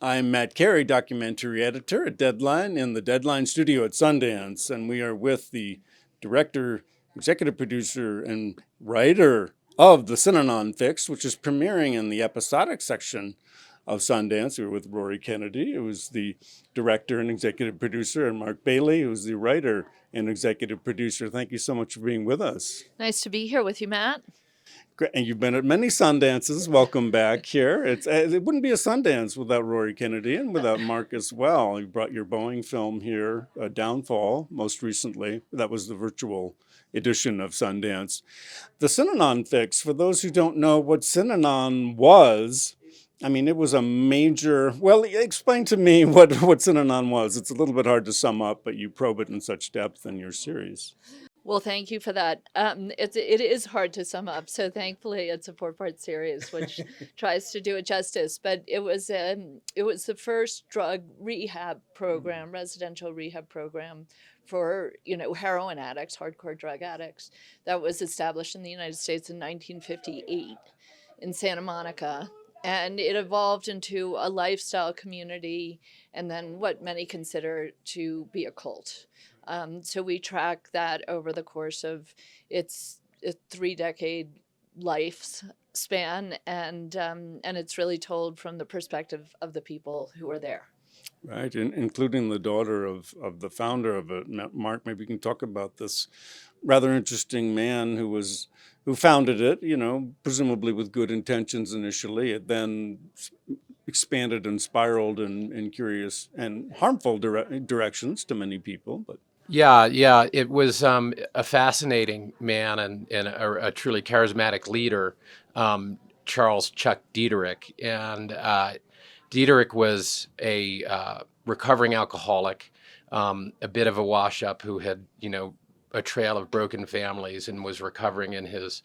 I'm Matt Carey, documentary editor at Deadline in the Deadline studio at Sundance, and we are with the director, executive producer, and writer of the Synanon Fix, which is premiering in the episodic section of Sundance. We were with Rory Kennedy, who was the director and executive producer, and Mark Bailey, who's the writer and executive producer. Thank you so much for being with us. Nice to be here with you, Matt. Great. And you've been at many Sundances. Welcome back here. It wouldn't be a Sundance without Rory Kennedy and without Mark as well. You brought your Boeing film here, Downfall, most recently. That was the virtual edition of Sundance. The Synanon Fix, for those who don't know what Synanon was, I mean, it was a major. Well, explain to me what Synanon was. It's a little bit hard to sum up, but you probe it in such depth in your series. Well, thank you for that. It is hard to sum up, so thankfully it's a four-part series which tries to do it justice. But it was the first drug rehab program, residential rehab program for heroin addicts, hardcore drug addicts, that was established in the United States in 1958 in Santa Monica. And it evolved into a lifestyle community and then what many consider to be a cult. So we track that over the course of its a 3-decade lifespan, and it's really told from the perspective of the people who are there. Right, including the daughter of the founder of it. Mark, maybe you can talk about this rather interesting man who founded it, presumably with good intentions initially. It then expanded and spiraled in curious and harmful directions to many people. But Yeah, it was a fascinating man and a truly charismatic leader, Charles Chuck Diederich. And Diederich was a recovering alcoholic, a bit of a wash-up who had, a trail of broken families and was recovering in his,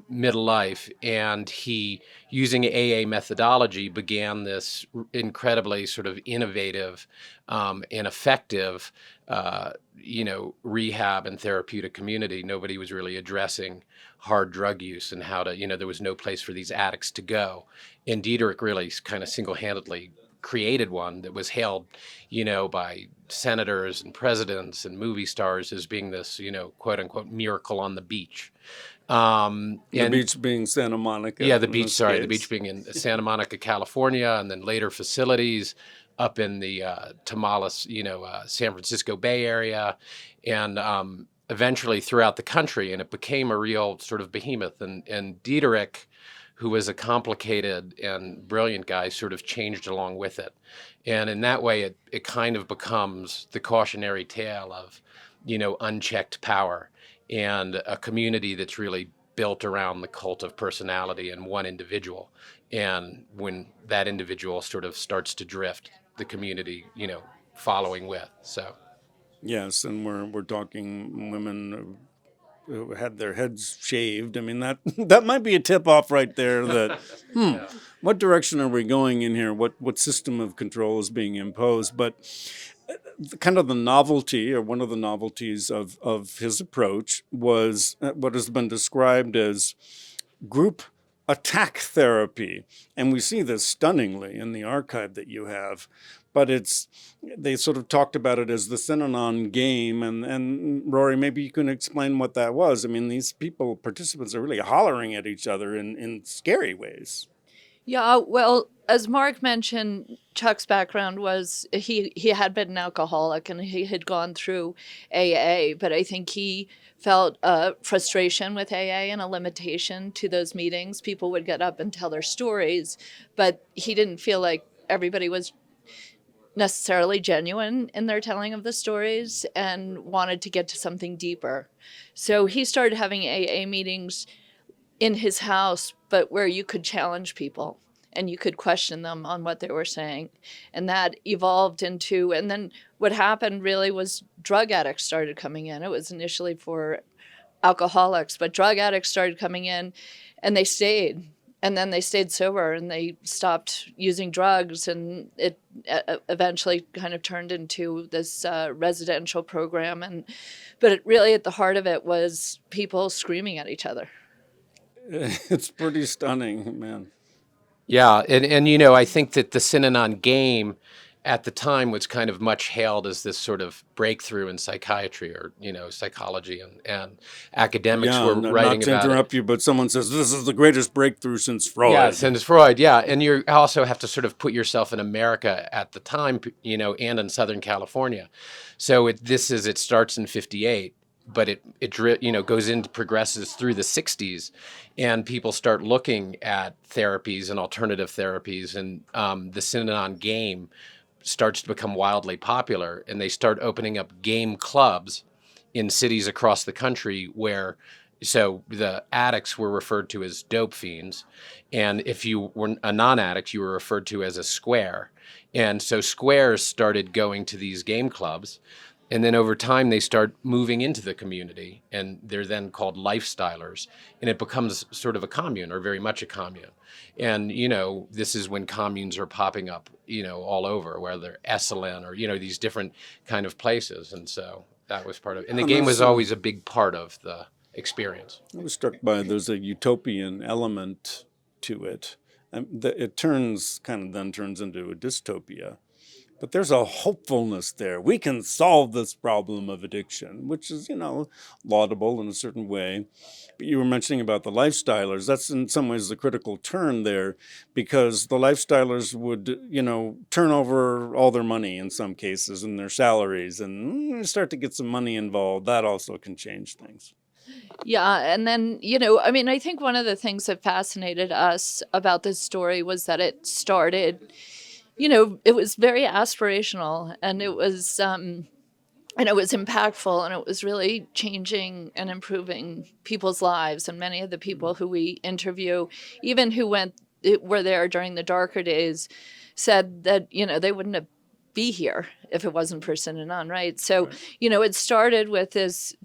middle life. And he, using AA methodology, began this incredibly sort of innovative and effective, rehab and therapeutic community. Nobody was really addressing hard drug use and how to, there was no place for these addicts to go. And Diederich really kind of single-handedly created one that was hailed, by senators and presidents and movie stars as being this, quote unquote, miracle on the beach. the beach being Santa Monica. Yeah, the in beach, this sorry, the case. beach being in Santa Monica, California, and then later facilities up in the Tamales, San Francisco Bay Area, and eventually throughout the country. And it became a real sort of behemoth. And Diederich, who was a complicated and brilliant guy, sort of changed along with it. And in that way, it kind of becomes the cautionary tale of, unchecked power and a community that's really built around the cult of personality and one individual. And when that individual sort of starts to drift, the community, following with. So. Yes, and we're talking women who had their heads shaved. I mean, that that might be a tip off right there that Yeah. what direction are we going in here? What system of control is being imposed? But kind of the novelty, or one of the novelties of his approach, was what has been described as group attack therapy. And we see this stunningly in the archive that you have. But they sort of talked about it as the Synanon Game. And Rory, maybe you can explain what that was. I mean, these participants are really hollering at each other in scary ways. Yeah, well, as Mark mentioned, Chuck's background was he had been an alcoholic and he had gone through AA, but I think he felt frustration with AA and a limitation to those meetings. People would get up and tell their stories, but he didn't feel like everybody was necessarily genuine in their telling of the stories and wanted to get to something deeper. So he started having AA meetings in his house, but where you could challenge people and you could question them on what they were saying. And that evolved into, and then what happened really was drug addicts started coming in. It was initially for alcoholics, but drug addicts started coming in and they stayed. And then they stayed sober and they stopped using drugs, and it eventually kind of turned into this residential program. But it really, at the heart of it, was people screaming at each other. It's pretty stunning, man. Yeah, and you know, I think that the Synanon Game at the time was kind of much hailed as this sort of breakthrough in psychiatry, or you know, psychology, and academics Yeah, were not writing to about it. interrupt you, but someone says this is the greatest breakthrough since Yeah, Freud. since Freud, yeah, and you also have to sort of put yourself in America at the time, you know, and in Southern California. So it starts in '58, but you know, goes into progresses through the '60s, and people start looking at therapies and alternative therapies, and the Synanon Game starts to become wildly popular, and they start opening up game clubs in cities across the country where so the addicts were referred to as dope fiends, and if you were a non-addict you were referred to as a square. And so squares started going to these game clubs, and then over time they start moving into the community, and they're then called lifestylers, and it becomes sort of a commune, or very much a commune. And you know, this is when communes are popping up, you know, all over, whether Esalen or you know, these different kind of places. And so that was part of it. And the And game there's was always a big part of the experience. I was struck by there's a utopian element to it. It then turns into a dystopia. But there's a hopefulness there. We can solve this problem of addiction, which is, laudable in a certain way. But you were mentioning about the lifestylers. That's in some ways the critical turn there, because the lifestylers would, turn over all their money in some cases and their salaries and start to get some money involved. That also can change things. Yeah, and then, I mean, I think one of the things that fascinated us about this story was that it started, it was very aspirational, and it was impactful, and it was really changing and improving people's lives. And many of the people who we interview, even who were there during the darker days, said that, they wouldn't have be here if it wasn't for Synanon, right? So, Right. It started with this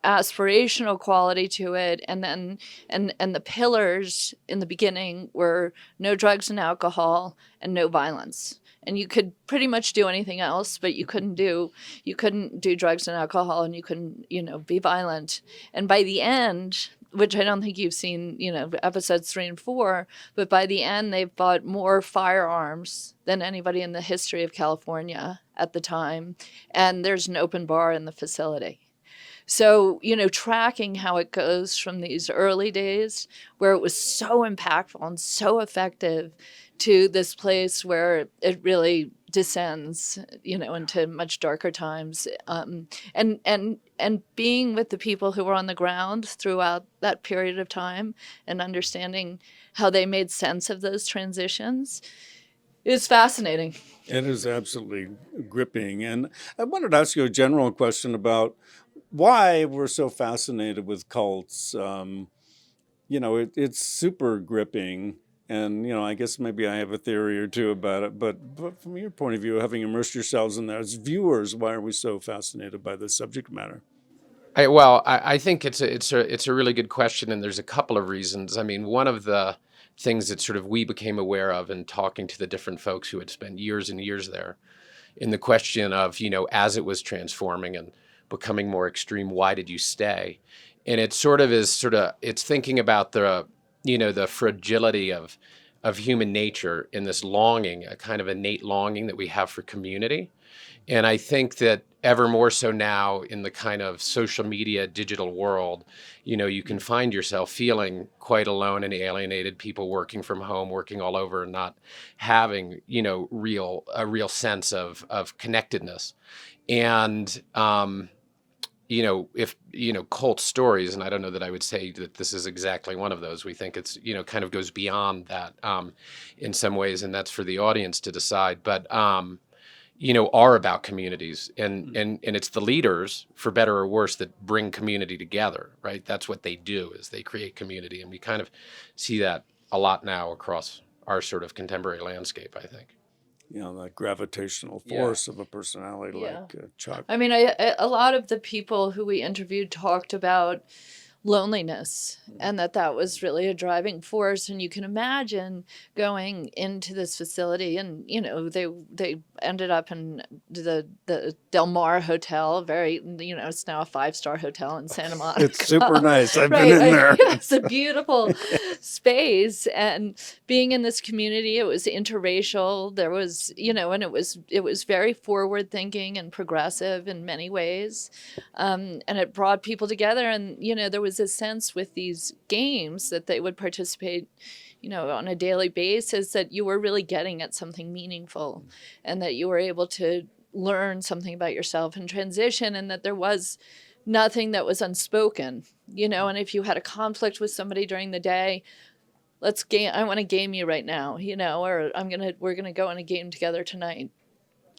aspirational quality to it, and then and the pillars in the beginning were no drugs and alcohol and no violence. And you could pretty much do anything else, but you couldn't do drugs and alcohol, and you couldn't, be violent. And by the end, which I don't think you've seen, episodes 3 and 4, but by the end, they've bought more firearms than anybody in the history of California at the time. And there's an open bar in the facility. So, tracking how it goes from these early days where it was so impactful and so effective to this place where it really descends, into much darker times. And being with the people who were on the ground throughout that period of time and understanding how they made sense of those transitions is fascinating. It is absolutely gripping. And I wanted to ask you a general question about why we're so fascinated with cults. It's super gripping. And, I guess maybe I have a theory or two about it. But from your point of view, having immersed yourselves in that as viewers, why are we so fascinated by this subject matter? I think it's a really good question, and there's a couple of reasons. I mean, one of the things that sort of we became aware of in talking to the different folks who had spent years and years there, in the question of, as it was transforming and becoming more extreme, why did you stay? And it it's thinking about the fragility of human nature in this longing, a kind of innate longing that we have for community. And I think that ever more so now in the kind of social media digital world, you can find yourself feeling quite alone and alienated, people working from home, working all over, and not having, a real sense of connectedness. And, if, cult stories, and I don't know that I would say that this is exactly one of those, we think it's, kind of goes beyond that in some ways, and that's for the audience to decide. But, are about communities, and it's the leaders, for better or worse, that bring community together, right? That's what they do, is they create community, and we kind of see that a lot now across our sort of contemporary landscape, I think. That gravitational Yeah. force of a personality Yeah. like Chuck. I mean, a lot of the people who we interviewed talked about loneliness, and that was really a driving force. And you can imagine going into this facility, and they ended up in the Del Mar Hotel, very, it's now a 5-star hotel in Santa Monica. It's super nice. I've Right, been in there. it's a beautiful space, and being in this community, it was interracial. There was, and it was very forward thinking and progressive in many ways, and it brought people together. And there was a sense with these games that they would participate on a daily basis, that you were really getting at something meaningful, and that you were able to learn something about yourself and transition, and that there was nothing that was unspoken, and if you had a conflict with somebody during the day, I want to game you right now, or we're going to go on a game together tonight.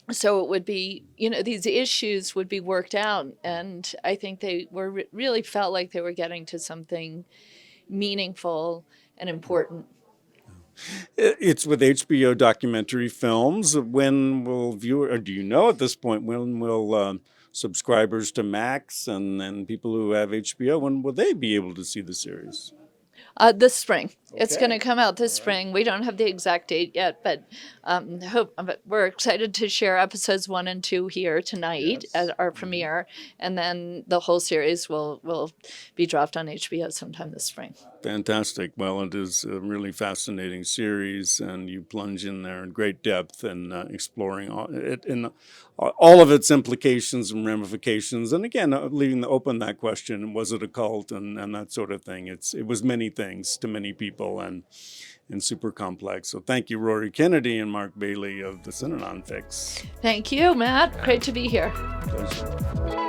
So it would be, these issues would be worked out. And I think they were really felt like they were getting to something meaningful and important. It's with HBO documentary films. When will or do you know at this point, when will subscribers to Max and people who have HBO, when will they be able to see the series? This spring. It's Okay. going to come out this spring. We don't have the exact date yet, but we're excited to share episodes 1 and 2 here tonight Yes. at our premiere, and then the whole series will be dropped on HBO sometime this spring. Fantastic. Well, it is a really fascinating series, and you plunge in there in great depth and exploring it in all of its implications and ramifications. And again, leaving open that question: was it a cult, and that sort of thing? It was many things to many people, and super complex. So thank you, Rory Kennedy and Mark Bailey of the Synanon Fix. Thank you, Matt. Great to be here. Pleasure.